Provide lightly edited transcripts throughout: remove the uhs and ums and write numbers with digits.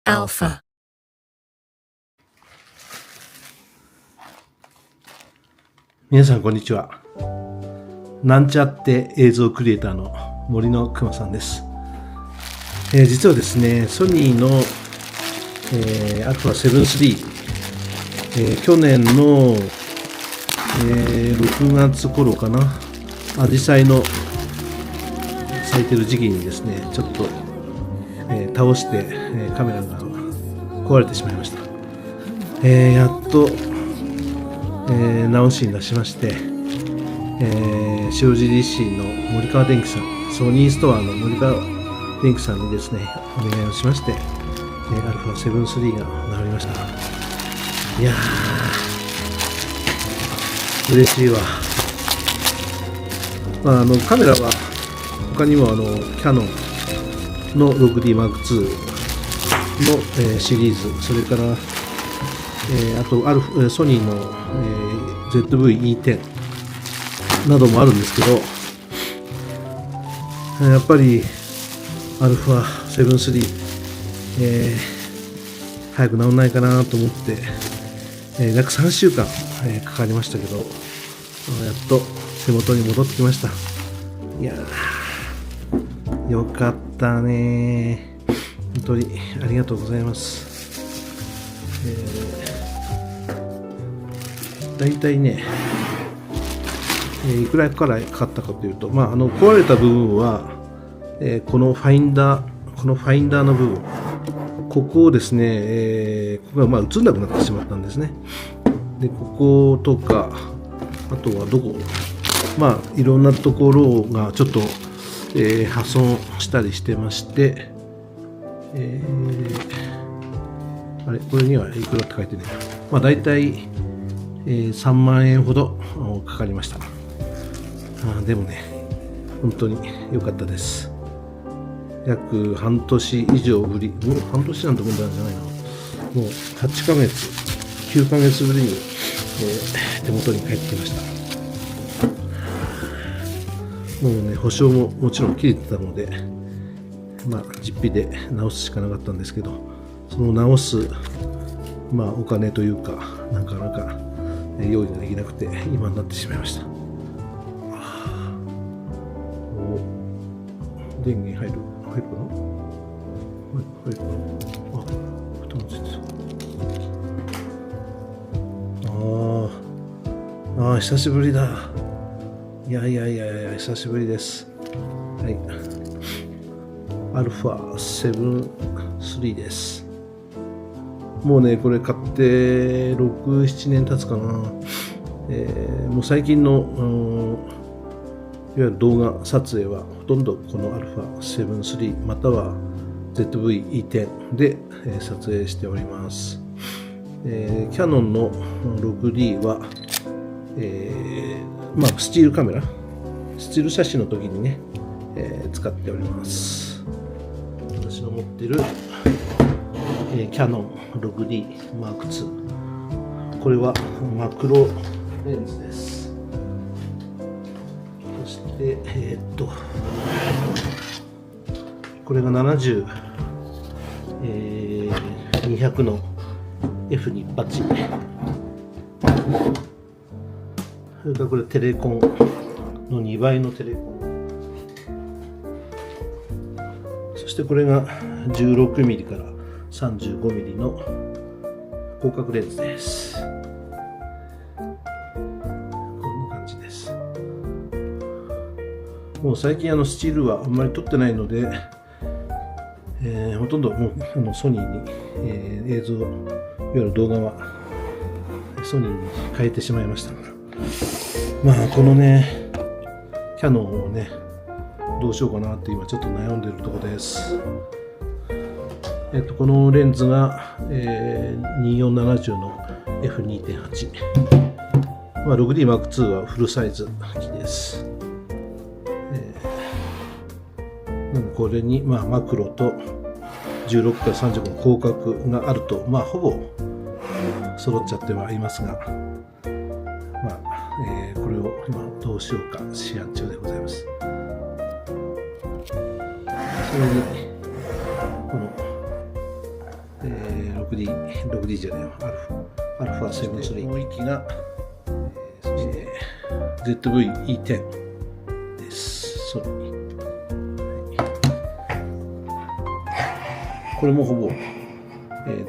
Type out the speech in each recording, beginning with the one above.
Alpha。皆さんこんにちは。なんちゃって映像クリエイターの森のくまさんです。実はですね、ソニーの、α7-3、去年の、6月頃かな、アジサイの咲いてる時期にですね、ちょっと、倒して、カメラが壊れてしまいました。やっと、直しに出しまして、塩尻市の森川デンキさん、ソニーストアの森川デンキさんにですね、お願いをしまして、α7-3が直りました。いやー、嬉しいわ。カメラは他にもキャノンの 6D Mark II の、シリーズ、それから、あとソニーの、ZV-E10 などもあるんですけど、やっぱり α7-3、早く直んないかなと思って、約3週間、かかりましたけど、やっと手元に戻ってきました。いやー、よかったね。本当にありがとうございます。だいたいね、いくらからかかったかというと、壊れた部分は、このファインダーの部分、ここをですね、ここが映んなくなってしまったんですね。で、こことか、あとはどこ、いろんなところがちょっと、破損したりしてまして、あれ、これにはいくらって書いてね。だいたい3万円ほどかかりました。でもね、本当に良かったです。約半年以上ぶり、もう半年なんてもんじゃないな。もう8ヶ月、9ヶ月ぶりに、手元に帰ってきました。もうね、保証ももちろん切れてたので、実費で直すしかなかったんですけど、その直す、お金というか、なかなか用意ができなくて、今になってしまいました。電源入るかな？入るかな？蓋もついてた。久しぶりだ。いや、久しぶりです。はい。α7-3です。もうね、これ買って6、7年経つかな。もう最近のいわゆる動画撮影はほとんどこの α7-3 または ZV-E10 で撮影しております。キャノンの 6D は、スチールカメラ、スチール写真の時にね、使っております。私の持っている、キャノン 6D Mark II、これはマクロレンズです。そしてこれが70、200の F2 バッチ。それからこれテレコンの2倍のテレコン。そしてこれが 16mm から 35mm の広角レンズです。こんな感じです。もう最近スチールはあんまり撮ってないので、ほとんどもうソニーに、映像、いわゆる動画はソニーに変えてしまいました。このね、キャノンをね、どうしようかなって今ちょっと悩んでいるところです。このレンズが、2470の F2.8。6D Mark II はフルサイズ機です。これに、マクロと16から35の広角があると、ほぼ揃っちゃってはいますが、これを今どうしようか思案中でございます。それにこの 6D じゃないよ、アルファ7-3。もう1機が、ZV-E10 です。ソニー。これもほぼ、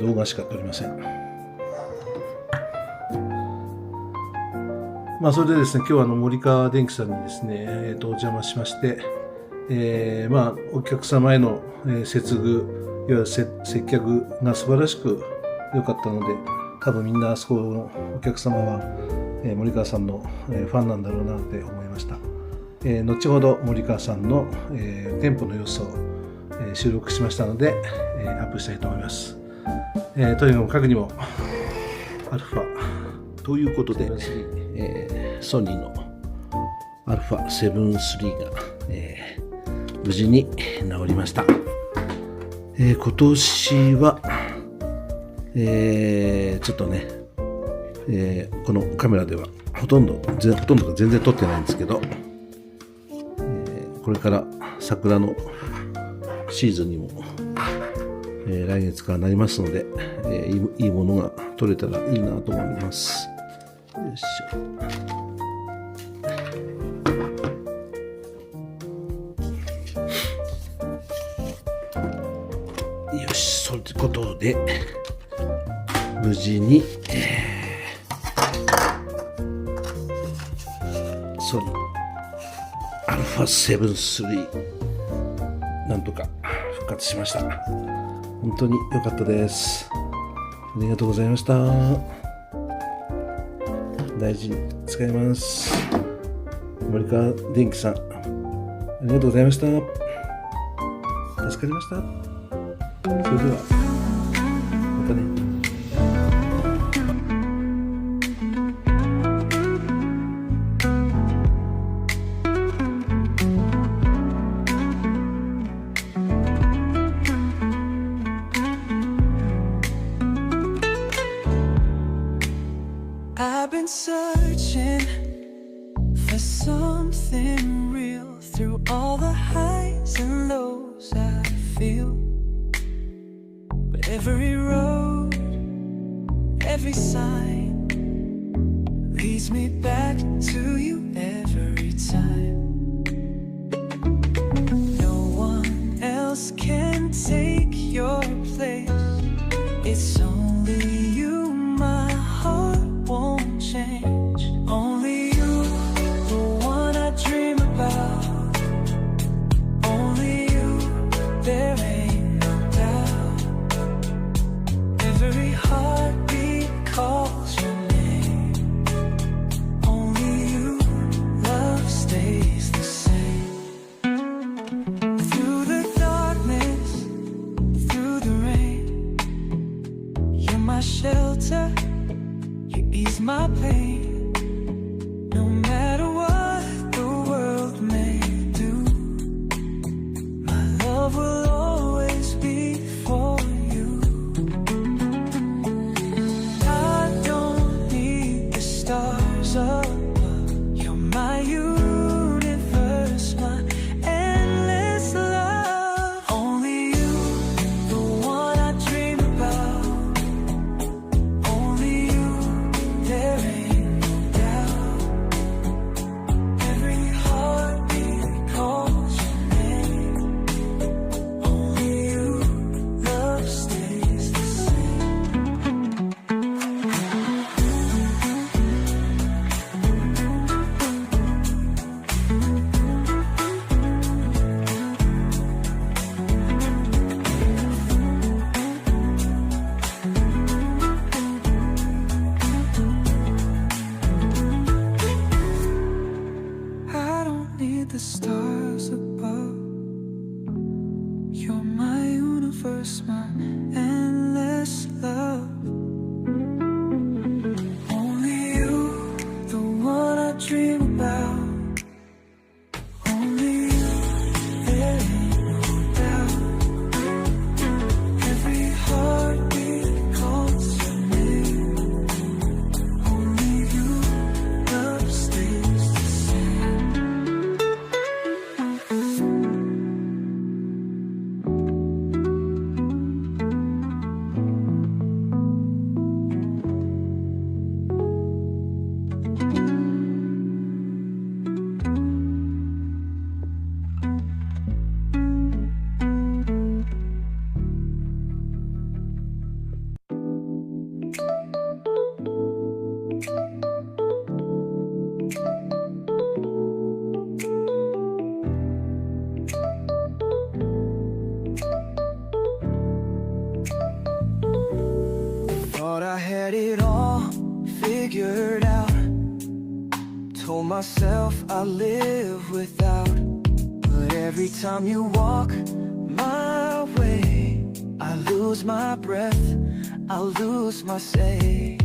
動画しか撮りません。まあ、それでですね、今日は森川電機さんにですね、お邪魔しまして、まあ、お客様への、接遇、いわゆる接客が素晴らしく良かったので、多分みんなあそこのお客様は、森川さんの、ファンなんだろうなって思いました。後ほど森川さんの、店舗の様子を、収録しましたので、アップしたいと思います。とにかくにもアルファということで、ソニーのアルファ7-3が、無事に治りました。今年は、ちょっとね、このカメラではほとんどが全然撮ってないんですけど、これから桜のシーズンにも、来月からなりますので、いいものが撮れたらいいなと思います。よいしょ。よし、そういうことで無事に、ソニーアルファ7-3なんとか復活しました。本当に良かったです。ありがとうございました。大事に使います。森川電機さん、ありがとうございました。助かりました。それではまたね。I've been searching for something real through all the highs and lows I feel. But every road, every sign leads me back to you every time. No one else can take your place. It's only you, my heart won't change. Only you, the one I dream about. Only you, there ain't no doubt. Every heartbeat calls your name. Only you, love stays the same. Through the darkness, through the rain, you're my shelter. You ease my pain. No matter what the world may do, my love will always be for you. I don't need the stars above. You're my universe, my endless love. Only you, the one I dream about. Only you, there ain't no doubt. Every heartbeat calls your name. Only you, love stays the same. I don't need the stars above. You're my universe, my endless love. Only you, the one I dream about. Only you, there ain't no doubt. Every heartbeat calls your name. Only you, love stays the same. Thought I had it all figured out. Told myself I'll live without. But every time you walk my way, I lose my breath, I lose my say.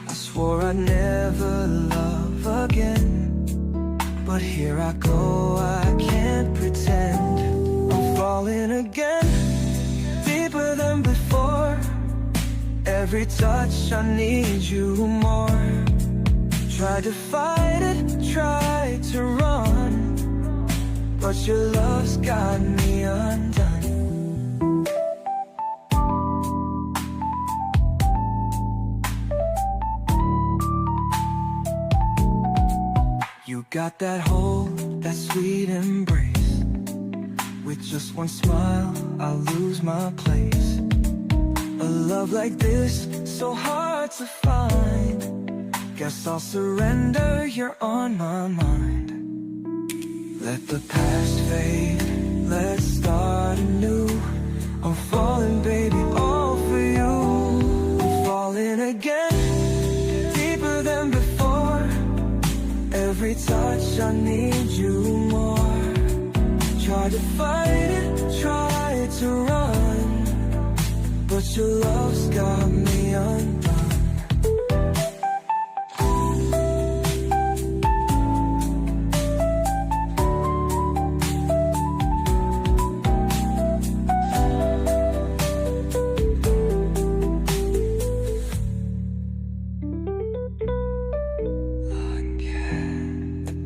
I swore I'd never love again, but here I go, I can't pretend. I'm falling again, deeper than before. Every touch I need you more. Tried to fight it, tried to run, but your love's got me undone. You got that hold, that sweet embrace. With just one smile, I'll lose my place. A love like this, so hard to find. Guess I'll surrender, you're on my mind. Let the past fade, let's start anew. I'm falling, baby, all for you. I'm falling again, deeper than before. Every touch I need you more. Try to fight it, try to run, but your love's got me undone.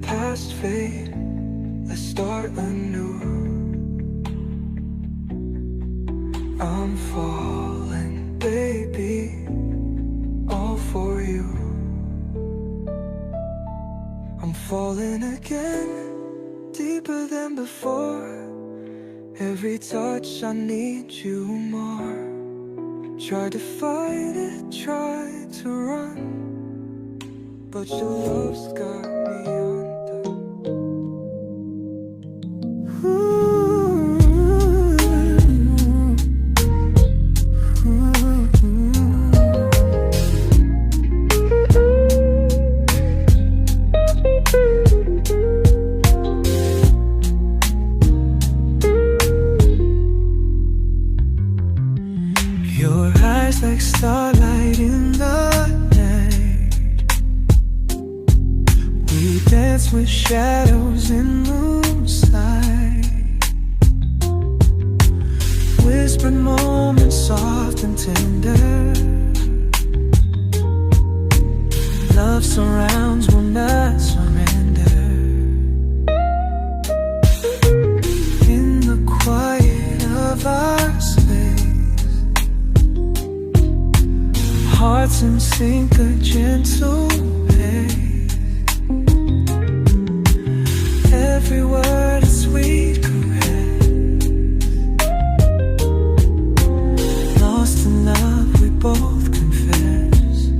Past fade, let's start anew. I'm falling, baby, all for you. I'm falling again, deeper than before. Every touch I need you more. Try to fight it, try to run, but your love's got me undone. Your eyes like starlight in the night. We dance with shadows in moonlight. Whispered moments soft and tender. Love surrounds, will not surrender. In the quiet of our space, hearts in sync, a gentle pace. Every word a sweet caress. Lost in love, we both confess.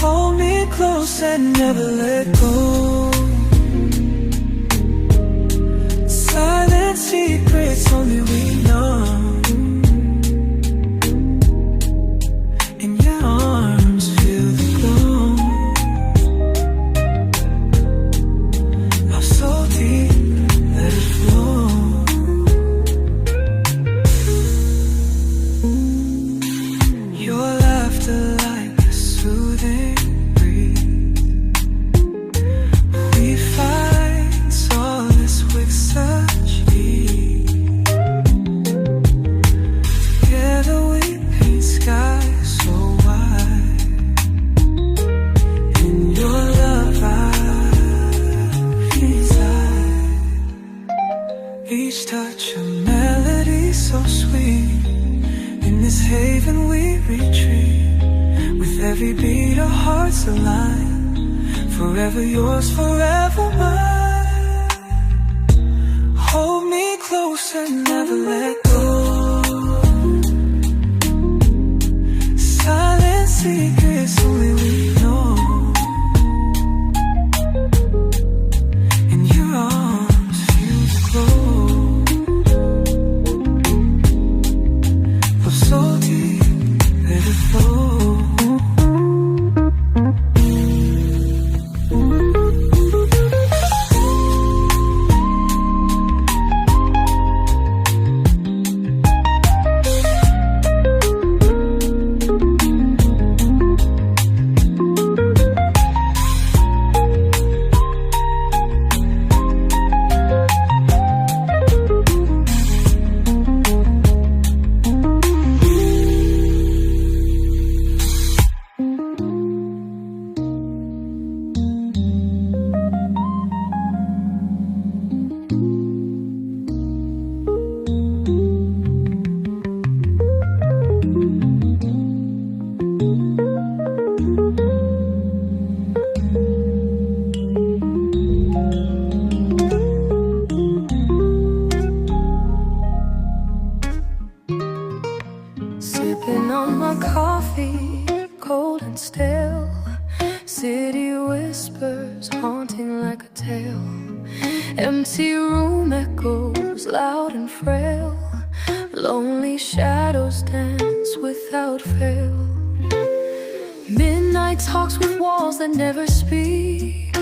Hold me close and never let go. Silent secrets only we know. Each touch a melody so sweet. In this haven we retreat. With every beat our hearts align. Forever yours, forever mine. Hold me close and never let go. Silent secrets only we know. In your arms feel the glow. So deep, let it flow. Sipping on my coffee, cold and stale. City whispers haunting like a tale. Empty room echoes loud and frail. Lonely shadows dance without fail. Midnight talks with walls that never speak,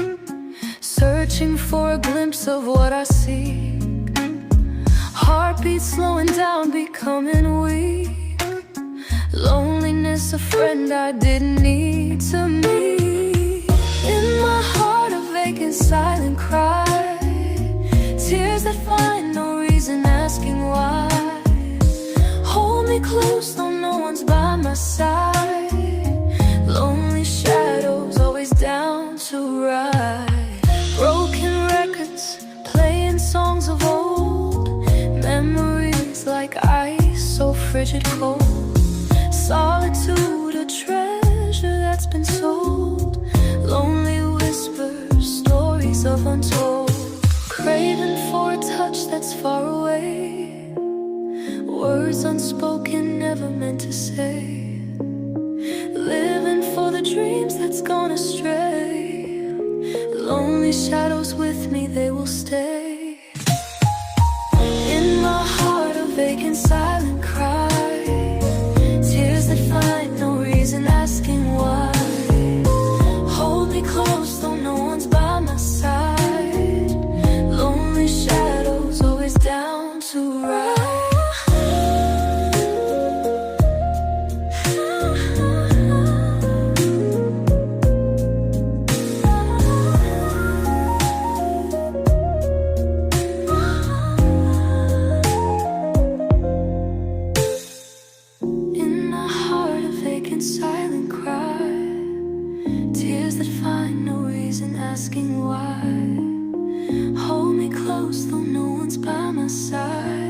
searching for a glimpse of what I seek. Heartbeat slowing down, becoming weak. Loneliness, a friend I didn't need to meet. In my heart, a vacant silent cry. Tears that find no reason, asking why. Hold me close, though no one's by my side. Lonely shadows, always down to ride. Broken records, playing songs of old. Memories like ice, so frigid cold. Solitude, a treasure that's been sold. Lonely whispers, stories of untold. Craving for a touch that's far away. Words unspoken, never meant to say. Living for the dreams that's gone astray. Lonely shadows with me, they will stay. In my heart, a vacant silent cry. Tears that find no reason, asking why. Hold me close, though no one's by my side. Lonely shadows, always down to ride. Silent cry, tears that find no reason, asking why. Hold me close, though no one's by my side.